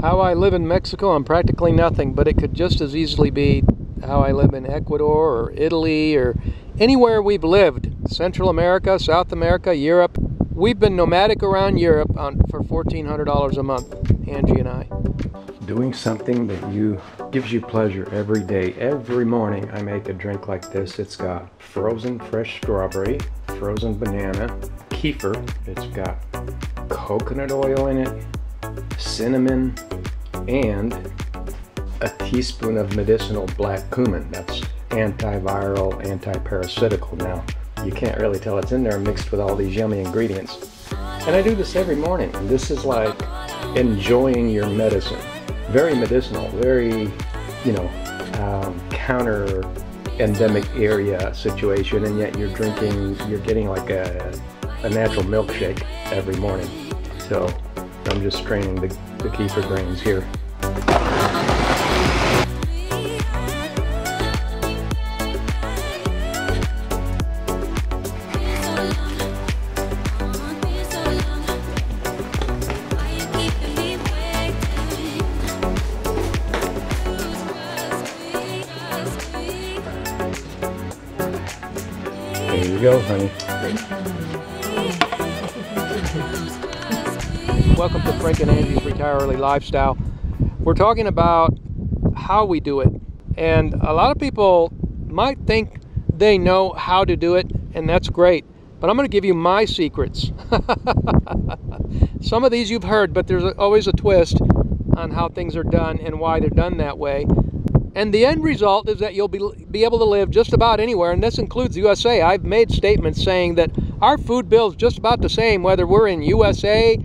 How I live in Mexico, I'm practically nothing, but it could just as easily be how I live in Ecuador or Italy or anywhere we've lived. Central America, South America, Europe. We've been nomadic around Europe for $1,400 a month, Angie and I. Doing something that gives you pleasure every day. Every morning I make a drink like this. It's got frozen fresh strawberry, frozen banana, kefir. It's got coconut oil in it, cinnamon, and a teaspoon of medicinal black cumin. That's antiviral, anti-parasitical. Now, you can't really tell it's in there mixed with all these yummy ingredients. And I do this every morning. This is like enjoying your medicine. Very medicinal, very, counter endemic area situation, and yet you're getting like a natural milkshake every morning. So I'm just straining the kefir grains here. There you go, honey. Welcome to Frank and Angie's Retire Early Lifestyle. We're talking about how we do it. And a lot of people might think they know how to do it, and that's great. But I'm going to give you my secrets. Some of these you've heard, but there's always a twist on how things are done and why they're done that way. And the end result is that you'll be able to live just about anywhere, and this includes the USA. I've made statements saying that our food bill is just about the same whether we're in USA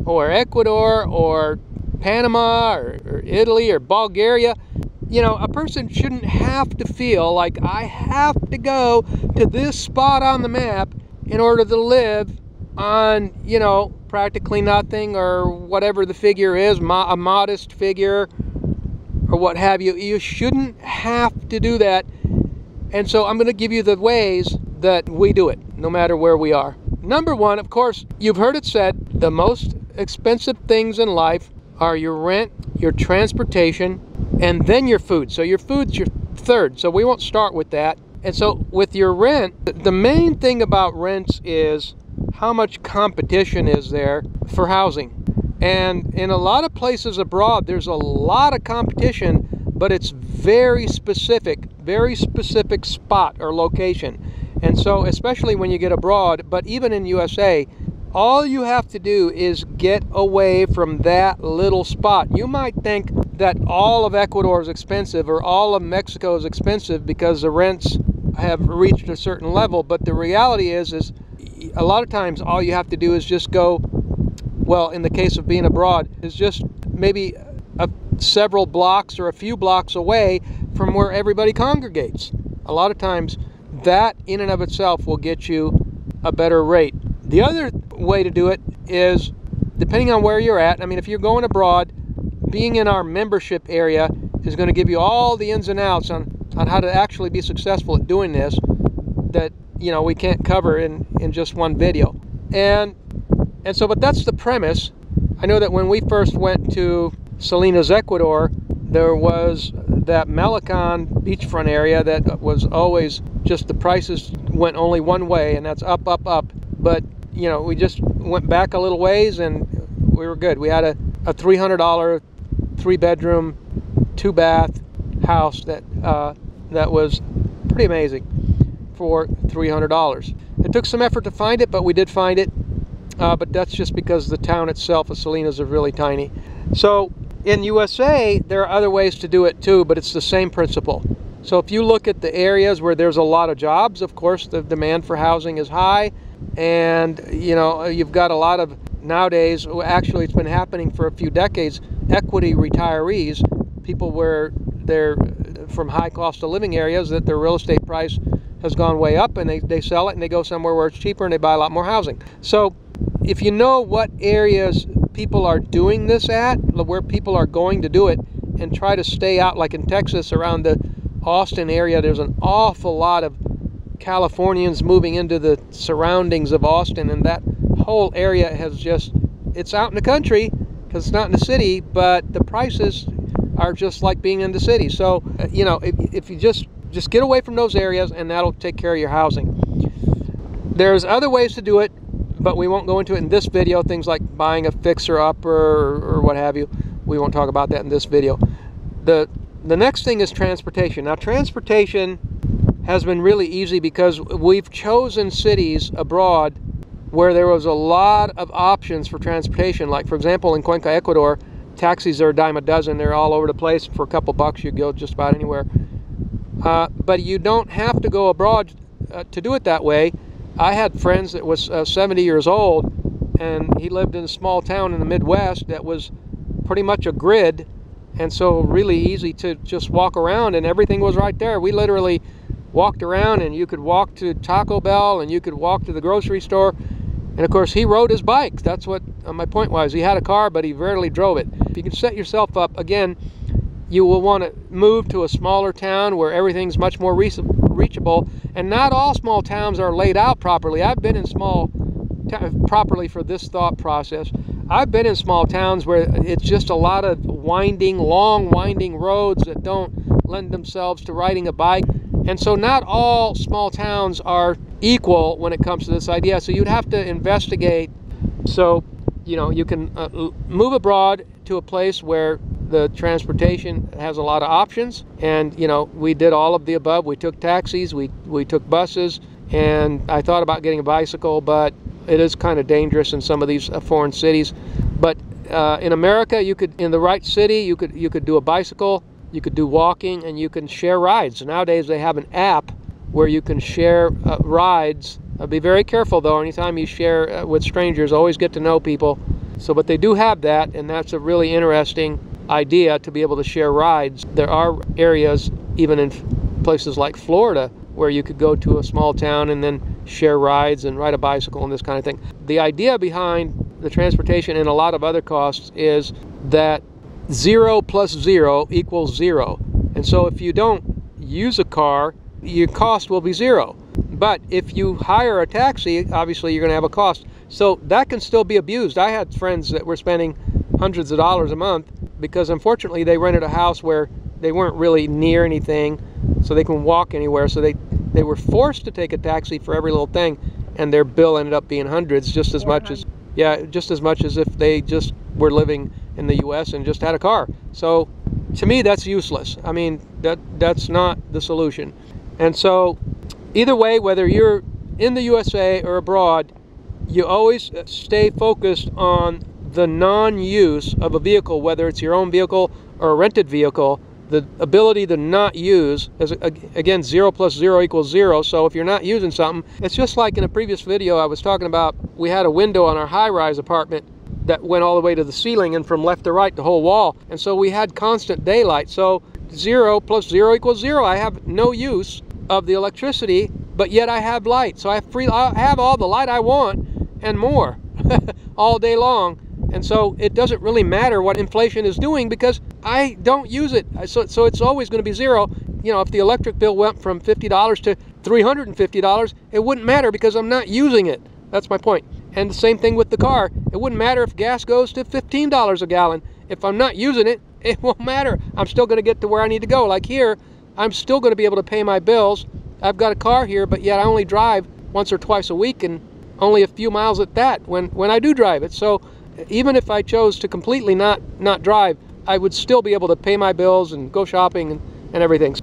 or Ecuador or Panama or Italy or Bulgaria. You know, a person shouldn't have to feel like I have to go to this spot on the map in order to live on, practically nothing or whatever the figure is, a modest figure or what have you. You shouldn't have to do that. And so I'm going to give you the ways that we do it, no matter where we are. Number one, of course, you've heard it said, the most expensive things in life are your rent, your transportation, and then your food. So your food's your third, so we won't start with that. And so with your rent, the main thing about rents is how much competition is there for housing. And in a lot of places abroad, there's a lot of competition, but it's very specific spot or location. And so, especially when you get abroad, but even in USA, all you have to do is get away from that little spot. You might think that all of Ecuador is expensive or all of Mexico is expensive because the rents have reached a certain level, but the reality is a lot of times all you have to do is just go, well, in the case of being abroad, is just maybe several blocks or a few blocks away from where everybody congregates. A lot of times that in and of itself will get you a better rate. The other way to do it is, depending on where you're at, I mean, if you're going abroad, being in our membership area is going to give you all the ins and outs on how to actually be successful at doing this that, we can't cover in just one video. And so, but that's the premise. I know that when we first went to Salinas, Ecuador, there was that Malecon beachfront area that was always just the prices went only one way, and that's up, up, up. But, we just went back a little ways and we were good. We had a $300 3-bedroom, 2-bath house that was pretty amazing for $300. It took some effort to find it, but we did find it. But that's just because the town itself of Salinas is really tiny. So in USA, there are other ways to do it too, but it's the same principle. So if you look at the areas where there's a lot of jobs, of course, the demand for housing is high. And, you've got a lot of, nowadays, actually it's been happening for a few decades, equity retirees, people where they're from high cost of living areas that their real estate price has gone way up, and they sell it and they go somewhere where it's cheaper and they buy a lot more housing. So if you know what areas people are doing this at, where people are going to do it, and try to stay out, like in Texas, around the Austin area, there's an awful lot of Californians moving into the surroundings of Austin, and that whole area has just, it's out in the country, because it's not in the city, but the prices are just like being in the city. So, you know, if you just get away from those areas, and that'll take care of your housing. There's other ways to do it, but we won't go into it in this video. Things like buying a fixer-upper or what have you. We won't talk about that in this video. The next thing is transportation. Now, transportation has been really easy because we've chosen cities abroad where there was a lot of options for transportation. Like, for example, in Cuenca, Ecuador, taxis are a dime a dozen. They're all over the place. For a couple bucks, you go just about anywhere. But you don't have to go abroad to do it that way. I had friends that was 70 years old, and he lived in a small town in the Midwest that was pretty much a grid, and so really easy to just walk around, and everything was right there. We literally walked around, and you could walk to Taco Bell, and you could walk to the grocery store. And of course, he rode his bike. That's what my point was. He had a car, but he rarely drove it. If you can set yourself up, again, you will want to move to a smaller town where everything's much more reachable. And not all small towns are laid out properly. I've been in small properly for this thought process. I've been in small towns where it's just a lot of long winding roads that don't lend themselves to riding a bike. And so not all small towns are equal when it comes to this idea. So you'd have to investigate. So, you know, you can move abroad to a place where the transportation has a lot of options. And, you know, we did all of the above. We took taxis, we took buses, and I thought about getting a bicycle, but it is kind of dangerous in some of these foreign cities. But in America, you could, in the right city, you could do a bicycle, you could do walking, and you can share rides. Nowadays, they have an app where you can share rides. Be very careful, though. Anytime you share with strangers, always get to know people. So, but they do have that, and that's a really interesting idea to be able to share rides. There are areas, even in places like Florida, where you could go to a small town and then share rides and ride a bicycle and this kind of thing. The idea behind the transportation and a lot of other costs is that 0 plus 0 equals 0. And so if you don't use a car, your cost will be 0. But if you hire a taxi, obviously you're going to have a cost. So that can still be abused. I had friends that were spending hundreds of dollars a month because unfortunately they rented a house where they weren't really near anything, so they can walk anywhere. So they were forced to take a taxi for every little thing, and their bill ended up being hundreds, just as much as if they just were living in the U.S. and just had a car. So to me, that's useless. I mean, that's not the solution. And so either way, whether you're in the USA or abroad, you always stay focused on the non-use of a vehicle, whether it's your own vehicle or a rented vehicle. The ability to not use, is, again, 0 plus 0 equals 0. So if you're not using something, it's just like in a previous video I was talking about, we had a window on our high-rise apartment that went all the way to the ceiling and from left to right the whole wall. And so we had constant daylight. So 0 plus 0 equals 0. I have no use of the electricity, but yet I have light. So I have all the light I want and more all day long. And so it doesn't really matter what inflation is doing because I don't use it. So it's always going to be 0. You know, if the electric bill went from $50 to $350, it wouldn't matter because I'm not using it. That's my point. And the same thing with the car. It wouldn't matter if gas goes to $15 a gallon. If I'm not using it, it won't matter. I'm still going to get to where I need to go. Like here, I'm still going to be able to pay my bills. I've got a car here, but yet I only drive once or twice a week and only a few miles at that when I do drive it. So even if I chose to completely not drive, I would still be able to pay my bills and go shopping and everything.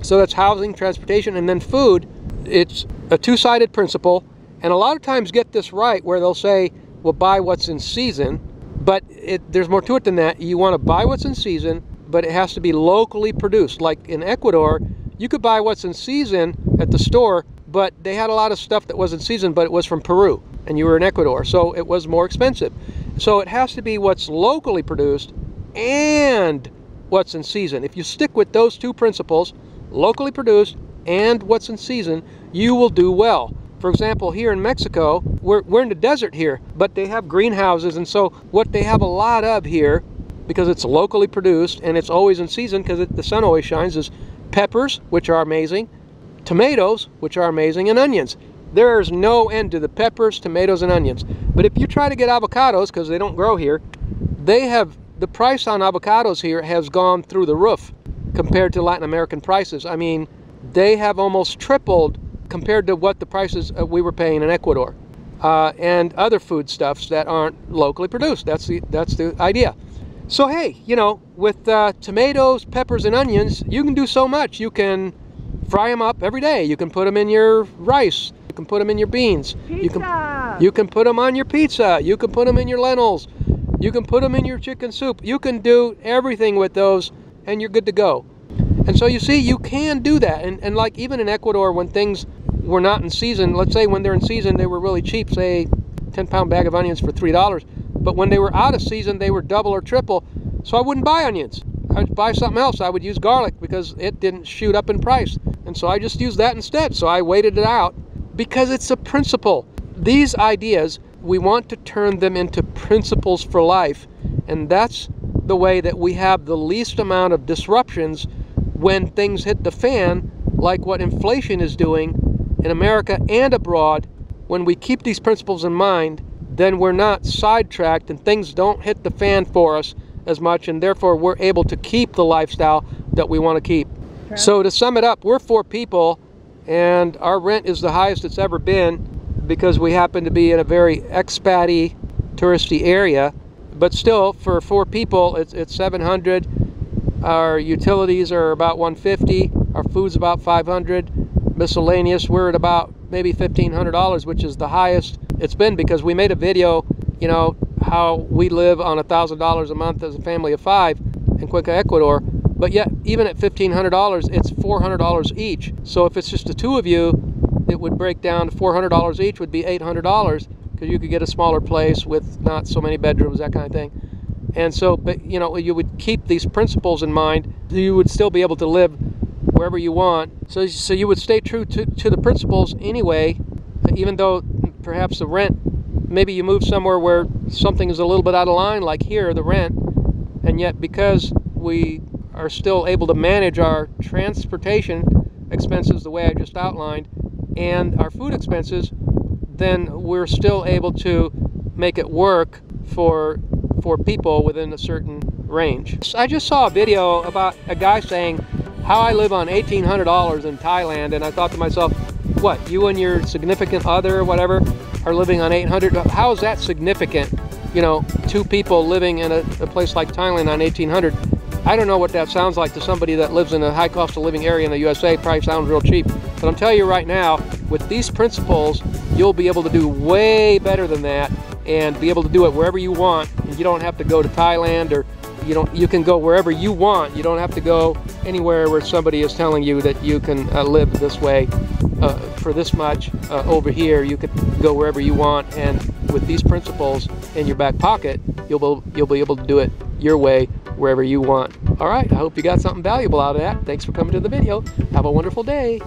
So that's housing, transportation, and then food. It's a two-sided principle, and a lot of times get this right where they'll say, well, buy what's in season, but there's more to it than that. You want to buy what's in season, but it has to be locally produced. Like in Ecuador, you could buy what's in season at the store, but they had a lot of stuff that was in season, but it was from Peru, and you were in Ecuador, so it was more expensive. So it has to be what's locally produced and what's in season. If you stick with those two principles, locally produced and what's in season, you will do well. For example, here in Mexico, we're in the desert here, but they have greenhouses, and so what they have a lot of here, because it's locally produced and it's always in season because the sun always shines, is peppers, which are amazing, tomatoes, which are amazing, and onions. There's no end to the peppers, tomatoes, and onions. But if you try to get avocados, because they don't grow here, the price on avocados here has gone through the roof compared to Latin American prices. I mean, they have almost tripled compared to what the prices we were paying in Ecuador, and other foodstuffs that aren't locally produced. That's the idea. So hey, you know, with tomatoes, peppers, and onions, you can do so much. You can fry them up every day. You can put them in your rice. You can put them in your beans. Pizza. You can put them on your pizza. You can put them in your lentils. You can put them in your chicken soup. You can do everything with those, and you're good to go. And so you see, you can do that. And like even in Ecuador, when things were not in season, let's say when they're in season, they were really cheap, say 10-pound bag of onions for $3. But when they were out of season, they were double or triple. So I wouldn't buy onions. I'd buy something else. I would use garlic because it didn't shoot up in price. And so I just used that instead. So I waited it out because it's a principle. These ideas, we want to turn them into principles for life. And that's the way that we have the least amount of disruptions when things hit the fan, like what inflation is doing in America and abroad. When we keep these principles in mind, then we're not sidetracked and things don't hit the fan for us as much, and therefore we're able to keep the lifestyle that we want to keep. Okay. So to sum it up, we're 4 people and our rent is the highest it's ever been because we happen to be in a very expat-y, touristy area. But still, for 4 people, it's $700. Our utilities are about $150. Our food's about $500. Miscellaneous, we're at about maybe $1,500, which is the highest it's been because we made a video, you know, how we live on $1,000 a month as a family of 5 in Cuenca, Ecuador. But yet, even at $1,500, it's $400 each. So if it's just the 2 of you, it would break down to $400 each, would be $800, because you could get a smaller place with not so many bedrooms, that kind of thing. And so, but you know, you would keep these principles in mind. You would still be able to live wherever you want. So you would stay true to the principles anyway, even though perhaps the rent, maybe you move somewhere where something is a little bit out of line, like here, the rent, and yet because we are still able to manage our transportation expenses the way I just outlined, and our food expenses, then we're still able to make it work for people within a certain range. I just saw a video about a guy saying how I live on $1,800 in Thailand, and I thought to myself, what, you and your significant other or whatever are living on $800? How is that significant? You know, 2 people living in a place like Thailand on $1,800. I don't know what that sounds like to somebody that lives in a high cost of living area in the USA. Probably sounds real cheap. But I'm telling you right now, with these principles, you'll be able to do way better than that and be able to do it wherever you want. And you don't have to go to Thailand, or you can go wherever you want. You don't have to go anywhere where somebody is telling you that you can live this way for this much over here. You could go wherever you want, and with these principles in your back pocket, you'll be able to do it your way wherever you want. All right, I hope you got something valuable out of that. Thanks for coming to the video. Have a wonderful day.